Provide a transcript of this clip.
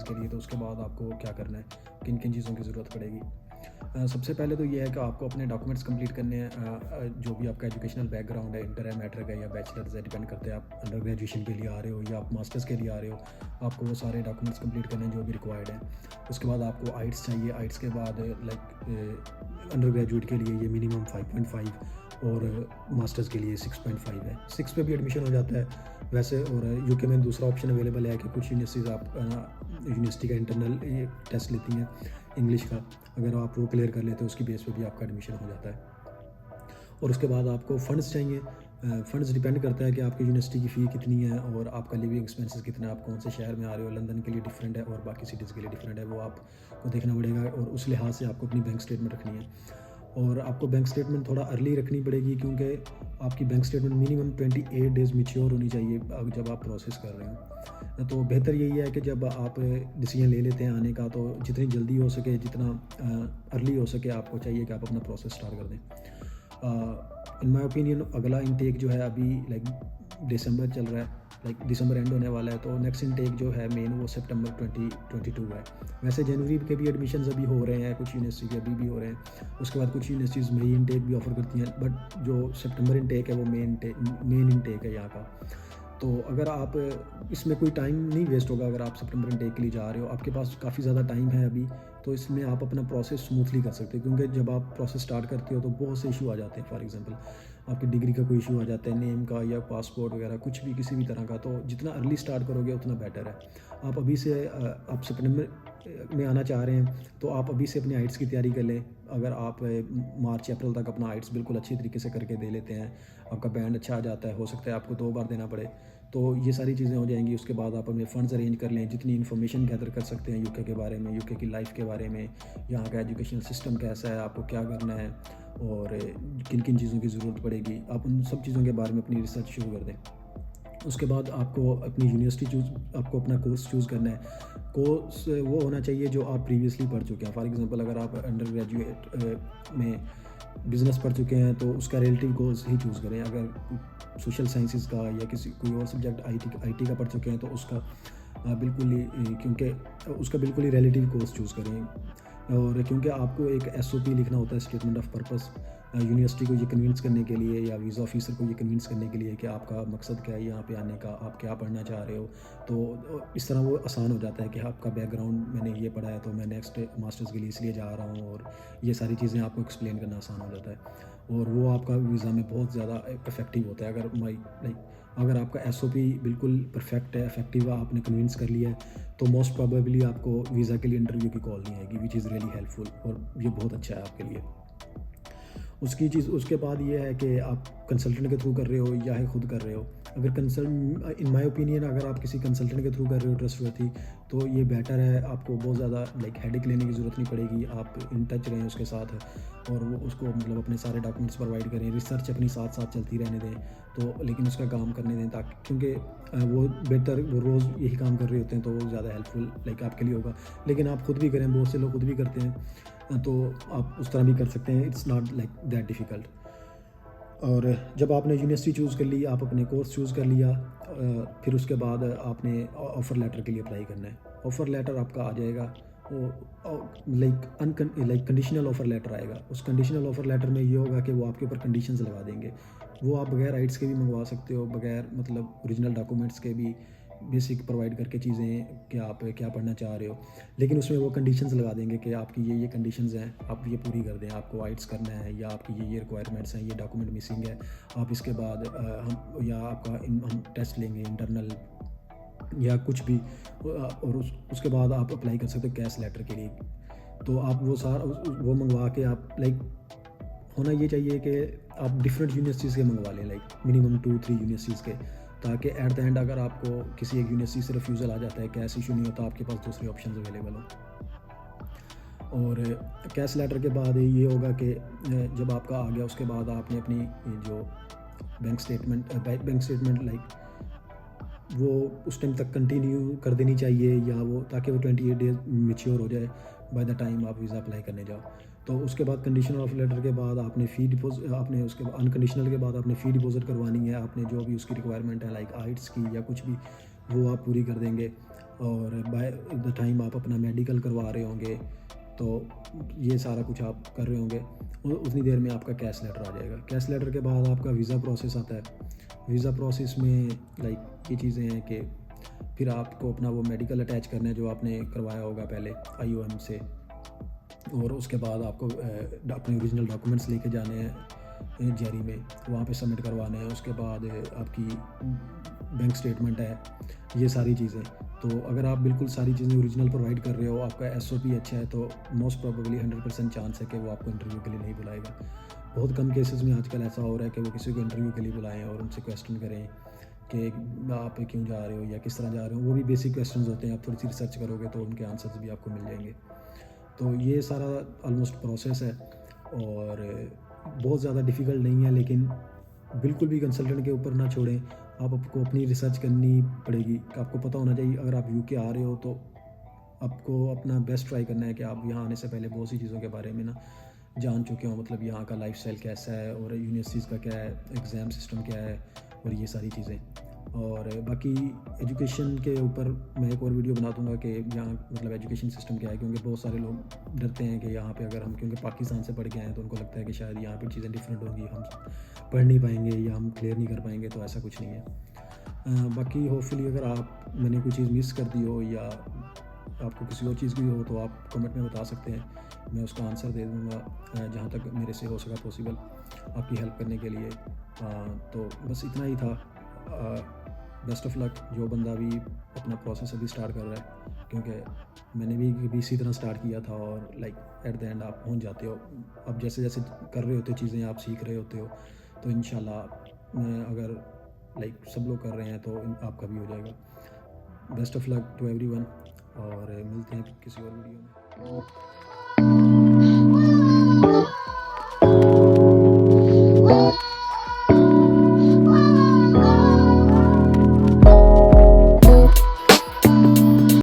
चीज़ के लिए, तो उसके बाद आपको क्या करना है, किन किन चीज़ों की ज़रूरत पड़ेगी। सबसे पहले तो ये है कि आपको अपने डॉक्यूमेंट्स कंप्लीट करने हैं। जो भी आपका एजुकेशनल बैकग्राउंड है, इंटर है, मैट्रिक है या बैचलर्स है, डिपेंड करते हैं आप अंडर ग्रेजुएशन के लिए आ रहे हो या आप मास्टर्स के लिए आ रहे हो, आपको वो सारे डॉक्यूमेंट्स कंप्लीट करने हैं जो भी रिक्वायर्ड हैं। उसके बाद आपको आइट्स चाहिए, आइट्स के बाद अंडर ग्रेजुएट के लिए ये मिनिमम 5.5 और मास्टर्स के लिए 6.5 है। 6 पे भी एडमिशन हो जाता है वैसे। और यूके में दूसरा ऑप्शन अवेलेबल है कि कुछ यूनिवर्सिटीज़ आप यूनिवर्सिटी का इंटरनल ये टेस्ट लेती हैं इंग्लिश का, अगर आप वो क्लियर कर लेते हो उसकी बेस पे भी आपका एडमिशन हो जाता है। और उसके बाद आपको फ़ंड्स चाहिए। फ़ंड्स डिपेंड करता है कि आपकी यूनिवर्सिटी की फ़ी कितनी है और आपका लिविंग एक्सपेंसेस कितना है, आप कौन से शहर में आ रहे हो। लंदन के लिए डिफरेंट है और बाकी सिटीज़ के लिए डिफरेंट है, वो आपको देखना पड़ेगा और उस लिहाज से आपको अपनी बैंक स्टेटमेंट रखनी है। और आपको बैंक स्टेटमेंट थोड़ा अर्ली रखनी पड़ेगी क्योंकि आपकी bank statement minimum 28 days mature होनी चाहिए जब आप प्रोसेस कर रहे हो। तो बेहतर यही है कि जब आप डिसीजन ले लेते हैं आने का, तो जितनी जल्दी हो सके, जितना अर्ली हो सके, आपको चाहिए कि आप अपना प्रोसेस स्टार्ट कर दें। इन माय ओपिनियन अगला इनटेक जो है अभी दिसंबर चल रहा है, दिसंबर एंड होने वाला है, तो नेक्स्ट इनटेक जो है मेन वो सितंबर 2022 है। वैसे जनवरी के भी एडमिशन्स अभी हो रहे हैं, कुछ यूनिवर्सिटी के अभी भी हो रहे हैं। उसके बाद कुछ यूनिवर्सिटीज़ मई इनटेक भी ऑफ़र करती हैं, बट जो सितंबर इनटेक है वो मेन इनटेक है यहाँ का। तो अगर आप इसमें कोई टाइम नहीं वेस्ट होगा, अगर आप सितंबर इनटेक के लिए जा रहे हो, आपके पास काफ़ी ज़्यादा टाइम है अभी, तो इसमें आप अपना प्रोसेस स्मूथली कर सकते हो। क्योंकि जब आप प्रोसेस स्टार्ट करते हो तो बहुत से इशू आ जाते हैं। फॉर एग्जांपल आपकी डिग्री का कोई इशू आ जाता है, नेम का या पासपोर्ट वगैरह, कुछ भी किसी भी तरह का, तो जितना अर्ली स्टार्ट करोगे उतना बेटर है। आप अभी से आप सितंबर में आना चाह रहे हैं तो आप अभी से अपनी आइट्स की तैयारी कर लें। अगर आप मार्च अप्रैल तक अपना आइट्स बिल्कुल अच्छी तरीके से करके दे लेते हैं, आपका बैंड अच्छा आ जाता है, हो सकता है आपको 2 बार देना पड़े, तो ये सारी चीज़ें हो जाएंगी। उसके बाद आप अपने फ़ंड्स अरेंज कर लें, जितनी इन्फॉर्मेशन गैदर कर सकते हैं यूके के बारे में, यूके की लाइफ के बारे में, यहाँ का एजुकेशनल सिस्टम कैसा है, आपको क्या करना है और किन किन चीज़ों की ज़रूरत पड़ेगी, आप उन सब चीज़ों के बारे में अपनी रिसर्च शुरू कर दें। उसके बाद आपको अपनी यूनिवर्सिटी आपको अपना कोर्स चूज़ करना है। कोर्स वो होना चाहिए जो आप प्रीवियसली पढ़ चुके हैं। फॉर एग्जांपल अगर आप अंडर ग्रेजुएट में बिज़नेस पढ़ चुके हैं तो उसका रिलेटिव कोर्स ही चूज़ करें। अगर सोशल साइंसेज़ का या किसी कोई और सब्जेक्ट आईटी का पढ़ चुके हैं तो उसका बिल्कुल ही क्योंकि उसका बिल्कुल ही रिलेटिव कोर्स चूज़ करें। और क्योंकि आपको एक एसओपी लिखना होता है, स्टेटमेंट ऑफ पर्पस, यूनिवर्सिटी को ये कन्विंस करने के लिए या वीज़ा ऑफिसर को ये कन्विंस करने के लिए कि आपका मकसद क्या है यहाँ पे आने का, आप क्या पढ़ना चाह रहे हो। तो इस तरह वो आसान हो जाता है कि आपका बैकग्राउंड मैंने ये पढ़ा है तो मैं नेक्स्ट मास्टर्स के लिए इसलिए जा रहा हूँ, और ये सारी चीज़ें आपको एक्सप्लेन करना आसान हो जाता है और वो आपका वीज़ा में बहुत ज़्यादा इफेक्टिव होता है। अगर आपका एसओपी बिल्कुल परफेक्ट है, इफेक्टिव है, आपने कन्विंस कर लिया है, तो मोस्ट प्रोबेबली आपको वीज़ा के लिए इंटरव्यू की कॉल नहीं आएगी, विच इज़ रियली हेल्पफुल, और ये बहुत अच्छा है आपके लिए। उसके बाद ये है कि आप कंसल्टेंट के थ्रू कर रहे हो या खुद कर रहे हो। अगर इन माय ओपिनियन अगर आप किसी कंसल्टेंट के थ्रू कर रहे हो ट्रस्टवर्थी, तो ये बेटर है। आपको बहुत ज़्यादा हेडेक लेने की ज़रूरत नहीं पड़ेगी। आप इन टच रहें उसके साथ और वो उसको अपने सारे डॉक्यूमेंट्स प्रोवाइड करें, रिसर्च अपनी साथ साथ चलती रहने दें, तो लेकिन उसका काम करने दें, ताकि क्योंकि वो रोज़ यही काम कर रहे होते हैं, तो वो ज़्यादा हेल्पफुल आपके लिए होगा। लेकिन आप खुद भी करें, बहुत से लोग खुद भी करते हैं, तो आप उस तरह भी कर सकते हैं। It's not that difficult. और जब आपने यूनिवर्सिटी चूज़ कर ली, आप अपने कोर्स चूज़ कर लिया, फिर उसके बाद आपने ऑफ़र लेटर के लिए अप्लाई करना है। ऑफ़र लेटर आपका आ जाएगा, वो कंडीशनल ऑफ़र लेटर आएगा। उस कंडीशनल ऑफ़र लेटर में ये होगा कि वो आपके ऊपर कंडीशंस लगा देंगे। वो आप बगैर आइट्स के भी मंगवा सकते हो, बगैर ओरिजिनल डॉक्यूमेंट्स के भी, बेसिक प्रोवाइड करके चीज़ें कि आप क्या पढ़ना चाह रहे हो। लेकिन उसमें वो कंडीशंस लगा देंगे कि आपकी ये कंडीशंस हैं, आप ये पूरी कर दें, आपको आइट्स करना है या आपकी ये रिक्वायरमेंट्स हैं, ये डॉक्यूमेंट मिसिंग है, आप इसके बाद हम टेस्ट लेंगे इंटरनल या कुछ भी, और उसके बाद आप अप्लाई कर सकते हो कैश लेटर के लिए। तो आप वो मंगवा के आप होना ये चाहिए कि आप डिफरेंट यूनिवर्सिटीज़ के मंगवा लें, मिनिमम 2-3 यूनिवर्सिटीज़ के, ताकि एट द एंड अगर आपको किसी एक यूनिवर्सिटी से रिफ्यूज़ल आ जाता है, कैश इशू नहीं होता, आपके पास दूसरे ऑप्शन अवेलेबल हो। और कैश लेटर के बाद ये होगा कि जब आपका आ गया, उसके बाद आपने अपनी जो बैंक स्टेटमेंट वो उस टाइम तक कंटिन्यू कर देनी चाहिए, या वो ताकि वो 28 डेज मैच्योर हो जाए बाय द टाइम आप वीज़ा अप्लाई करने जाओ। तो उसके बाद कंडीशनल ऑफ लेटर के बाद आपने उसके बाद अनकंडीशनल के बाद आपने फ़ी डिपॉज़िट करवानी है। आपने जो भी उसकी रिक्वायरमेंट है आइट्स की या कुछ भी, वो आप पूरी कर देंगे। और बाय द टाइम आप अपना मेडिकल करवा रहे होंगे, तो ये सारा कुछ आप कर रहे होंगे, उतनी देर में आपका कैश लेटर आ जाएगा। कैश लेटर के बाद आपका वीज़ा प्रोसेस आता है। वीज़ा प्रोसेस में लाइक ये चीज़ें हैं कि फिर आपको अपना वो मेडिकल अटैच करना है जो आपने करवाया होगा पहले IOM से, और उसके बाद आपको अपने ओरिजिनल डॉक्यूमेंट्स लेके जाने हैं जेरी में, वहाँ पे सबमिट करवाने हैं। उसके बाद आपकी बैंक स्टेटमेंट है, ये सारी चीज़ें। तो अगर आप बिल्कुल सारी चीज़ें ओरिजिनल प्रोवाइड कर रहे हो, आपका SOP अच्छा है, तो मोस्ट प्रोबेबली 100% चांस है कि वो आपको इंटरव्यू के लिए नहीं बुलाएगा। बहुत कम केसेस में आजकल ऐसा हो रहा है कि वो किसी को इंटरव्यू के लिए बुलाएं और उनसे क्वेश्चन करें कि आप क्यों जा रहे हो या किस तरह जा रहे हो। वो भी बेसिक क्वेश्चंस होते हैं, आप थोड़ी सी रिसर्च करोगे तो उनके आंसर्स भी आपको मिल जाएंगे। तो ये सारा ऑलमोस्ट प्रोसेस है, और बहुत ज़्यादा डिफ़िकल्ट नहीं है, लेकिन बिल्कुल भी कंसल्टेंट के ऊपर ना छोड़ें। आपको अपनी रिसर्च करनी पड़ेगी। आपको पता होना चाहिए, अगर आप UK आ रहे हो तो आपको अपना बेस्ट ट्राई करना है कि आप यहाँ आने से पहले बहुत सी चीज़ों के बारे में ना जान चुके हो। मतलब यहाँ का लाइफस्टाइल कैसा है और यूनिवर्सिटीज़ का क्या है, एग्ज़ाम सिस्टम क्या है, और ये सारी चीज़ें। और बाकी एजुकेशन के ऊपर मैं एक और वीडियो बना दूंगा कि यहाँ मतलब एजुकेशन सिस्टम क्या है, क्योंकि बहुत सारे लोग डरते हैं कि यहाँ पे अगर हम, क्योंकि पाकिस्तान से पढ़ के आए हैं, तो उनको लगता है कि शायद यहाँ पे चीज़ें डिफरेंट होंगी, हम पढ़ नहीं पाएंगे या हम क्लियर नहीं कर पाएंगे। तो ऐसा कुछ नहीं है। बाकी होपफुली अगर आप मैंने कोई चीज़ मिस कर दी हो या आपको किसी और चीज़ की हो तो आप कमेंट में बता सकते हैं, मैं उसका आंसर दे दूँगा जहाँ तक मेरे से हो सका पॉसिबल आपकी हेल्प करने के लिए। तो बस इतना ही था। बेस्ट ऑफ लक जो बंदा भी अपना प्रोसेस अभी स्टार्ट कर रहा है, क्योंकि मैंने भी इसी तरह स्टार्ट किया था, और लाइक एट द एंड आप पहुंच जाते हो। अब जैसे जैसे कर रहे होते हो चीज़ें, आप सीख रहे होते हो, तो इंशाल्लाह अगर लाइक सब लोग कर रहे हैं तो आपका भी हो जाएगा। Best of luck to everyone, और मिलते हैं किसी और वीडियो में।